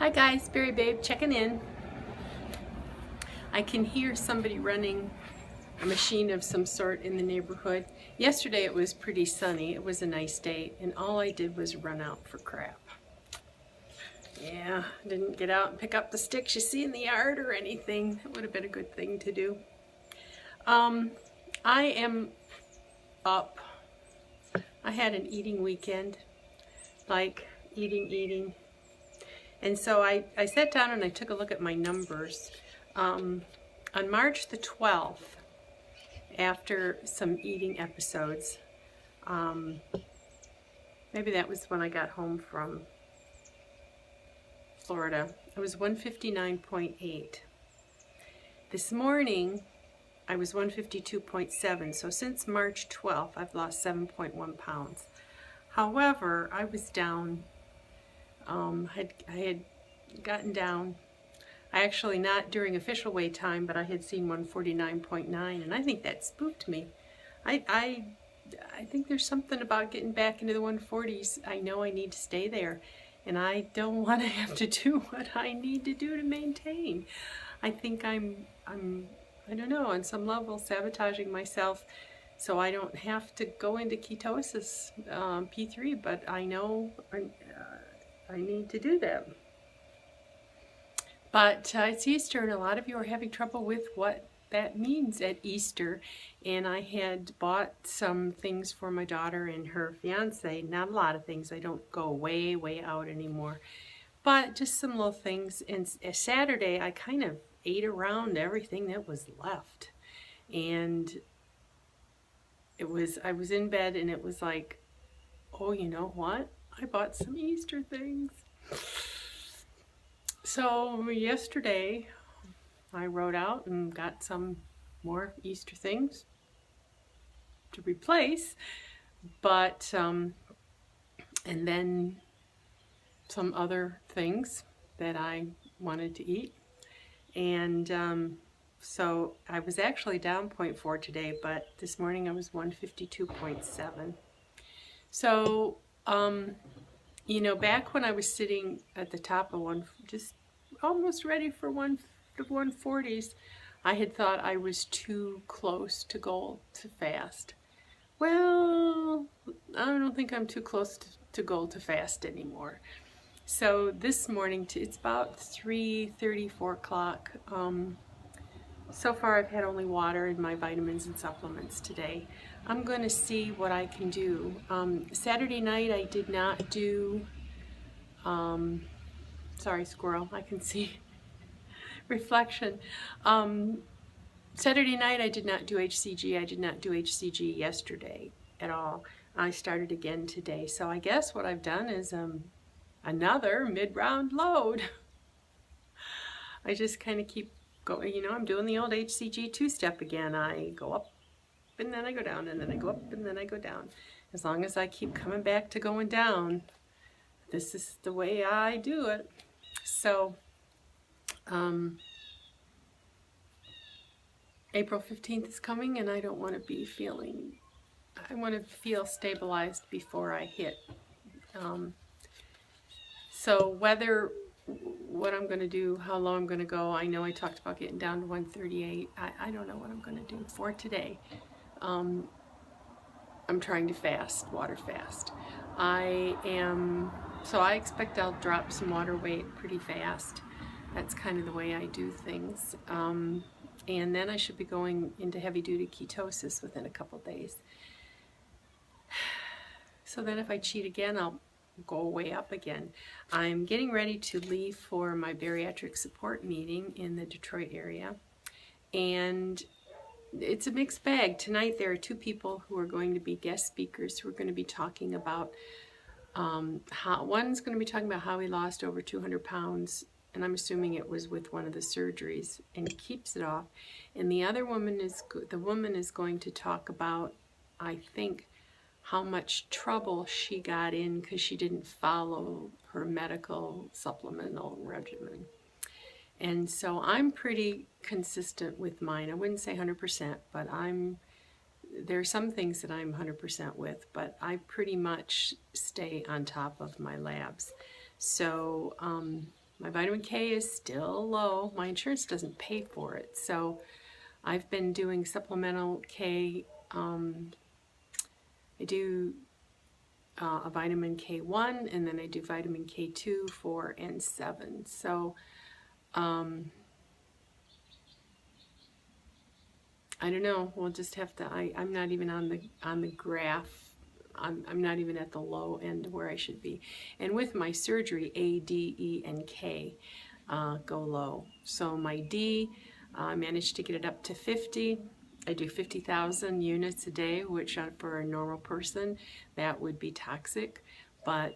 Hi guys, Berry Babe checking in. I can hear somebody running a machine of some sort in the neighborhood. Yesterday it was pretty sunny. It was a nice day, and all I did was run out for crap. Yeah, didn't get out and pick up the sticks you see in the yard or anything. That would have been a good thing to do. I am up. I had an eating weekend, like eating. And so I sat down and I took a look at my numbers. On March the 12th, after some eating episodes, maybe that was when I got home from Florida, it was 159.8. This morning, I was 152.7, so since March 12th, I've lost 7.1 pounds. However, I was down, I had gotten down, I actually, not during official weigh time, but I had seen 149.9, and I think that spooked me. I think there's something about getting back into the 140s. I know I need to stay there, and I don't want to have to do what I need to do to maintain. I think I'm I don't know, on some level sabotaging myself so I don't have to go into ketosis, P3, but I know I need to do that. But it's Easter, and a lot of you are having trouble with what that means at Easter. And I had bought some things for my daughter and her fiance. Not a lot of things. I don't go way out anymore. But just some little things. And Saturday, I kind of ate around everything that was left. And I was in bed, and it was like, oh, you know what? I bought some Easter things. So yesterday, I wrote out and got some more Easter things to replace, but and then some other things that I wanted to eat. And so I was actually down 0.4 today, but this morning I was 152.7. So, you know, back when I was sitting at the top of just almost ready for the 140s, I had thought I was too close to goal to fast. Well, I don't think I'm too close to goal to fast anymore. So this morning, it's about 3:30, 4 o'clock. So far I've had only water and my vitamins and supplements today. I'm going to see what I can do. Saturday night I did not do, sorry squirrel, I can see reflection. Saturday night I did not do HCG. I did not do HCG yesterday at all. I started again today. So I guess what I've done is another mid-round load. I just kind of keep going, you know, I'm doing the old HCG two-step again. I go up and then I go down, and then I go up and then I go down. As long as I keep coming back to going down, this is the way I do it. So, April 15th is coming, and I don't want to be I want to feel stabilized before I hit. So what I'm going to do, how low I'm going to go, I know I talked about getting down to 138. I don't know what I'm going to do for today. I'm trying to fast, water fast. So I expect I'll drop some water weight pretty fast. That's kind of the way I do things. And then I should be going into heavy-duty ketosis within a couple days. So then if I cheat again, I'll go way up again. I'm getting ready to leave for my bariatric support meeting in the Detroit area. And it's a mixed bag. Tonight there are two people who are going to be guest speakers who are going to be talking about one's going to be talking about how he lost over 200 pounds, and I'm assuming it was with one of the surgeries, and he keeps it off. And the woman is going to talk about, I think, how much trouble she got in because she didn't follow her medical supplemental regimen. And so I'm pretty consistent with mine. I wouldn't say 100%, but there are some things that I'm 100% with, but I pretty much stay on top of my labs. So My vitamin K is still low. My insurance doesn't pay for it, so I've been doing supplemental K. I do a vitamin K1, and then I do vitamin K2, 4, and 7. So I don't know. We'll just have to. I'm not even on the graph. I'm not even at the low end where I should be. And with my surgery, A, D, E, and K go low. So my D, I managed to get it up to 50. I do 50,000 units a day, which for a normal person, that would be toxic. But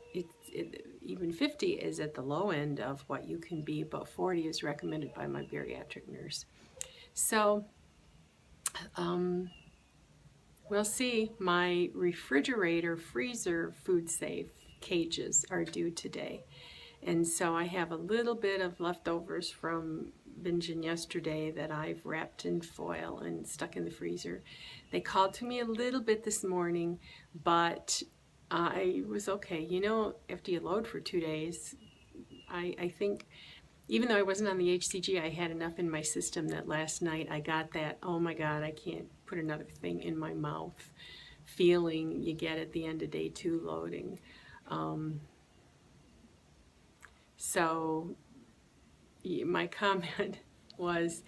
even 50 is at the low end of what you can be, but 40 is recommended by my bariatric nurse. So we'll see. My refrigerator, freezer, food safe cages are due today. And so I have a little bit of leftovers from binging yesterday that I've wrapped in foil and stuck in the freezer. They called to me a little bit this morning, but I was okay. You know, after you load for 2 days, I think, even though I wasn't on the HCG, I had enough in my system that last night I got that, oh my God, I can't put another thing in my mouth feeling you get at the end of day 2 loading. So my comment was,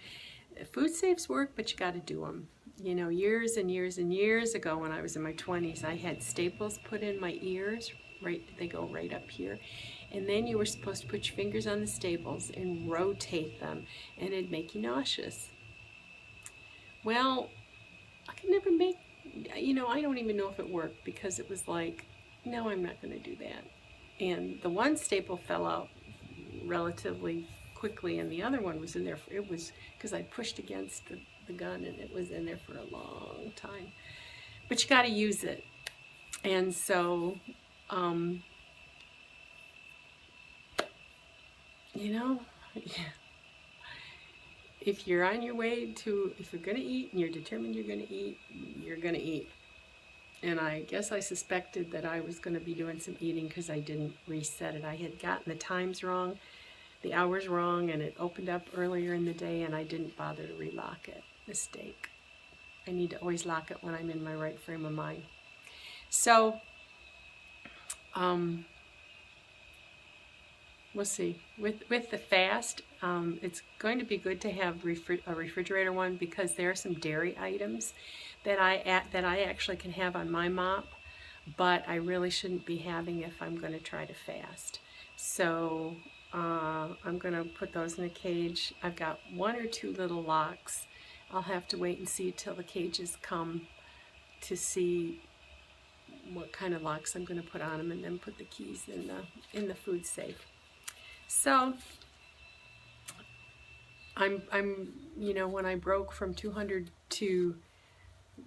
food safes work, but you got to do them. You know, years and years and years ago when I was in my 20s, I had staples put in my ears, right? They go right up here. And then you were supposed to put your fingers on the staples and rotate them, and it'd make you nauseous. Well, I could never make, you know, I don't even know if it worked, because it was like, no, I'm not going to do that. And the one staple fell out relatively quickly, and the other one was in there. It was because I pushed against the gun, and it was in there for a long time. But you got to use it. And so, you know, if you're on your way to, if you're going to eat and you're determined you're going to eat, you're going to eat. And I guess I suspected that I was going to be doing some eating because I didn't reset it. I had gotten the times wrong, the hours wrong, and it opened up earlier in the day, and I didn't bother to relock it. Mistake. I need to always lock it when I'm in my right frame of mind. So, we'll see. With the fast, it's going to be good to have a refrigerator one, because there are some dairy items that I actually can have on my mop, but I really shouldn't be having if I'm going to try to fast. So I'm going to put those in a cage. I've got 1 or 2 little locks. I'll have to wait and see till the cages come to see what kind of locks I'm going to put on them, and then put the keys in the food safe. So I'm you know, when I broke from 200 to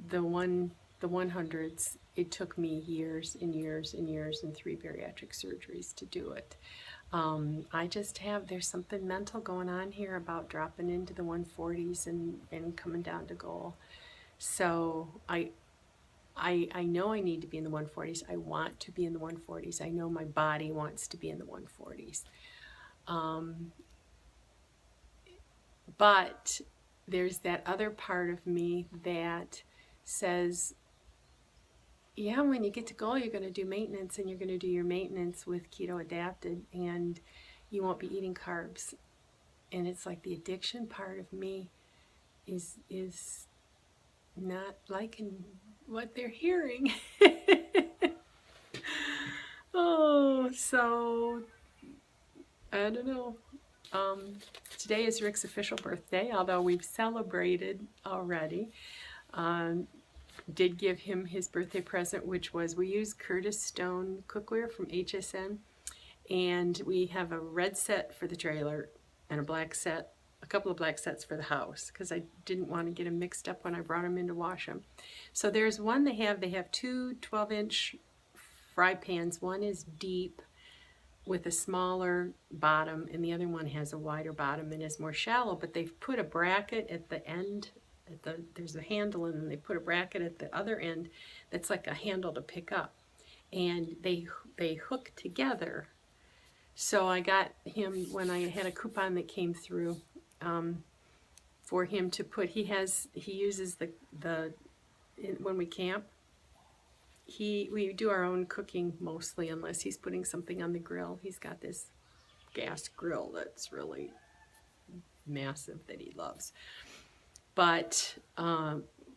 the 100s, it took me years and years and years and 3 bariatric surgeries to do it. I just have, there's something mental going on here about dropping into the 140s and coming down to goal. So I know I need to be in the 140s. I want to be in the 140s. I know my body wants to be in the 140s. But there's that other part of me that says, yeah, when you get to goal, you're going to do maintenance, and you're going to do your maintenance with keto adapted, and you won't be eating carbs. And it's like the addiction part of me is not liking what they're hearing. Oh, so I don't know. Today is Rick's official birthday, although we've celebrated already. Did give him his birthday present, which was, we use Curtis Stone cookware from HSN, and we have a red set for the trailer and a black set, a couple of black sets for the house, because I didn't want to get them mixed up when I brought them in to wash them. So there's one they have 2 12-inch fry pans. One is deep with a smaller bottom, and the other one has a wider bottom and is more shallow, but they've put a bracket at the end. There's a handle, and then they put a bracket at the other end that's like a handle to pick up, and they hook together So I got him, when I had a coupon that came through, for him to put, he uses when we camp, we do our own cooking mostly, unless he's putting something on the grill. He's got this gas grill that's really massive that he loves. But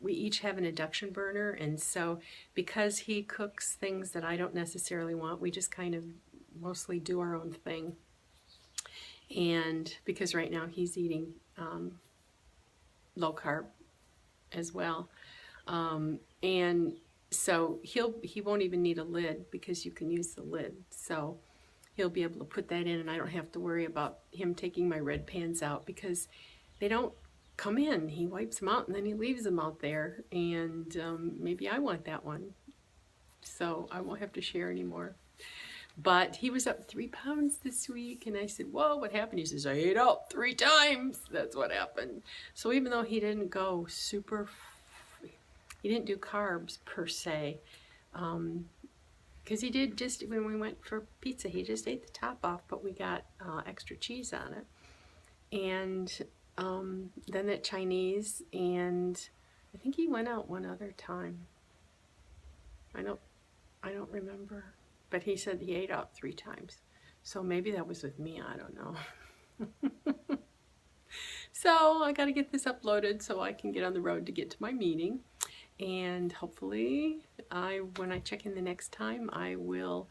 we each have an induction burner, and so because he cooks things that I don't necessarily want, we just kind of mostly do our own thing. And because right now he's eating low carb as well, and so he won't even need a lid, because you can use the lid. So he'll be able to put that in, and I don't have to worry about him taking my red pans out, because they don't come in. He wipes them out and then he leaves them out there, and maybe I want that one, so I won't have to share anymore. But he was up 3 pounds this week, and I said, whoa, what happened? He says, I ate out 3 times. That's what happened. So even though he didn't go he didn't do carbs per se, because he did, just when we went for pizza, he just ate the top off, but we got extra cheese on it. And then at Chinese, and I think he went out one other time. I don't remember, but he said he ate out 3 times. So maybe that was with me, I don't know. So I got to get this uploaded so I can get on the road to get to my meeting. And hopefully, when I check in the next time, I will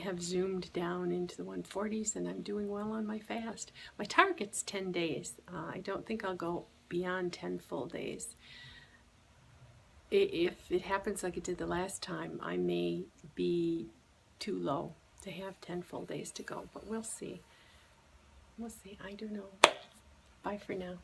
have zoomed down into the 140s, and I'm doing well on my fast. My target's 10 days. I don't think I'll go beyond 10 full days. If it happens like it did the last time, I may be too low to have 10 full days to go, but we'll see. We'll see. I don't know. Bye for now.